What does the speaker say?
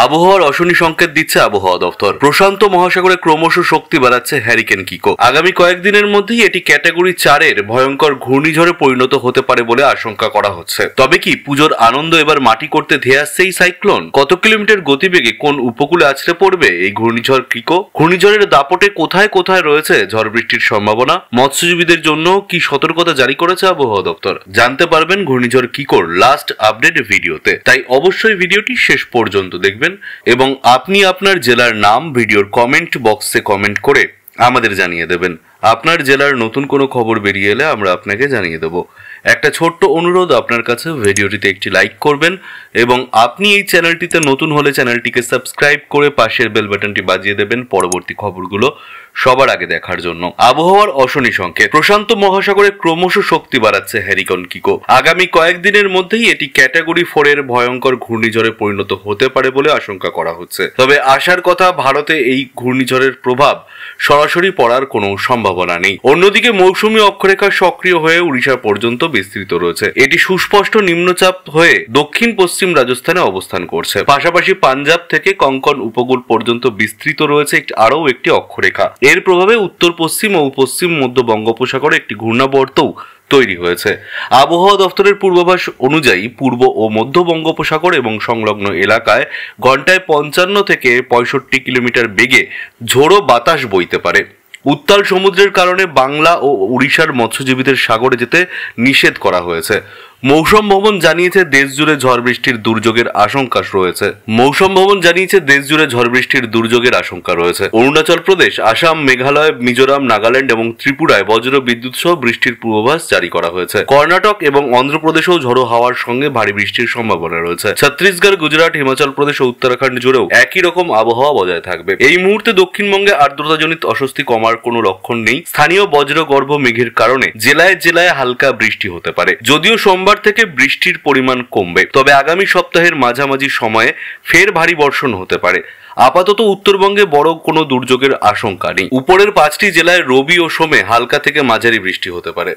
আবহাওয়ার অশনি সংকেত দিচ্ছে আবহাওয়া দপ্তর। প্রশান্ত মহাসাগরে ক্রমশ শক্তি বাড়াচ্ছে হ্যারিকেন কিকো। আগামী কয়েকদিনের মধ্যেই এটি ক্যাটাগরি 4-এর ভয়ঙ্কর ঘূর্ণিঝড়ে পরিণত হতে পারে বলে আশঙ্কা করা হচ্ছে। তবে কি পুজোর আনন্দ এবার মাটি করতে ধেয়ে আসছে এই সাইক্লোন? কত কিলোমিটার গতিবেগে কোন উপকূলে আছড়ে পড়বে এই ঘূর্ণিঝড় কিকো? ঘূর্ণিঝড়ের দাপটে কোথায় কোথায় রয়েছে ঝড় বৃষ্টির সম্ভাবনা? মৎস্যজীবীদের জন্য কি সতর্কতা জারি করেছে আবহাওয়া দপ্তর? জানতে পারবেন ঘূর্ণিঝড় কিকোর লাস্ট আপডেট ভিডিওতে, তাই অবশ্যই ভিডিওটি শেষ পর্যন্ত দেখবেন এবং আপনি আপনার জেলার নাম ভিডিওর কমেন্ট বক্সে কমেন্ট করে আমাদের জানিয়ে দেবেন। আপনার জেলার নতুন কোনো খবর বেরিয়ে এলে আমরা আপনাকে জানিয়ে দেব। একটা ছোট্ট অনুরোধ আপনার কাছে, ভিডিওটিতে একটি লাইক করবেন এবং আপনি এই চ্যানেলটিতে নতুন হলে চ্যানেলটিকে সাবস্ক্রাইব করে পাশের বেল বাটনটি বাজিয়ে দেবেন পরবর্তী খবরগুলো সবার আগে দেখার জন্য। আবহাওয়ার অশনি সংকেত। প্রশান্ত মহাসাগরে ক্রমশ শক্তি বাড়াচ্ছে হ্যারিকেন কিকো। আগামী কয়েকদিনের মধ্যেই এটি ক্যাটাগরি 4-এর ভয়ঙ্কর ঘূর্ণিঝড়ে পরিণত হতে পারে বলে আশঙ্কা করা হচ্ছে। তবে আশার কথা, ভারতে এই ঘূর্ণিঝড়ের প্রভাব সরাসরি পড়ার কোনো সম্ভাবনা নেই। অন্যদিকে মৌসুমী অক্ষরেখা সক্রিয় হয়ে উড়িষ্যা পর্যন্ত বিস্তৃত রয়েছে। এটি সুস্পষ্ট নিম্নচাপ হয়ে দক্ষিণ পশ্চিম রাজস্থানে অবস্থান করছে। পাশাপাশি পাঞ্জাব থেকে কঙ্কন উপকূল পর্যন্ত বিস্তৃত রয়েছে আরও একটি অক্ষরেখা। এর প্রভাবে উত্তর পশ্চিম ও পশ্চিম মধ্য বঙ্গোপসাগরে একটি ঘূর্ণাবর্তও তৈরি হয়েছে। আবহাওয়া দপ্তরের পূর্বাভাস অনুযায়ী পূর্ব ও মধ্য বঙ্গোপসাগর এবং সংলগ্ন এলাকায় ঘন্টায় 55 থেকে 65 কিলোমিটার বেগে ঝোড়ো বাতাস বইতে পারে। উত্তাল সমুদ্রের কারণে বাংলা ও উড়িষ্যার মৎস্যজীবীদের সাগরে যেতে নিষেধ করা হয়েছে। মৌসুম ভবন জানিয়েছে দেশজুড়ে ঝড় বৃষ্টির দুর্যোগের আশঙ্কা রয়েছে। অরুণাচল প্রদেশ, আসাম, মেঘালয়, মিজোরাম, নাগাল্যান্ড এবং ত্রিপুরায় বজ্র বিদ্যুৎ সহ বৃষ্টির পূর্বাভাস জারি করা হয়েছে। কর্ণাটক এবং অন্ধ্রপ্রদেশেও ঝোড়ো হাওয়ার সঙ্গে ভারী বৃষ্টির সম্ভাবনা রয়েছে। ছত্তিশগড়, গুজরাট, হিমাচল প্রদেশ ও উত্তরাখণ্ড জুড়েও একই রকম আবহাওয়া বজায় থাকবে। এই মুহূর্তে দক্ষিণবঙ্গে আর্দ্রতাজনিত অস্বস্তি কমার কোনো লক্ষণ নেই। স্থানীয় বজ্রগর্ভ মেঘের কারণে জেলায় জেলায় হালকা বৃষ্টি হতে পারে। যদিও সোমবার থেকে বৃষ্টির পরিমাণ কমবে, তবে আগামী সপ্তাহের মাঝামাঝি সময়ে ফের ভারী বর্ষণ হতে পারে। আপাতত উত্তরবঙ্গে বড় কোনো দুর্যোগের আশঙ্কা নেই। উপরের 5টি জেলায় রবি ও সোমে হালকা থেকে মাঝারি বৃষ্টি হতে পারে।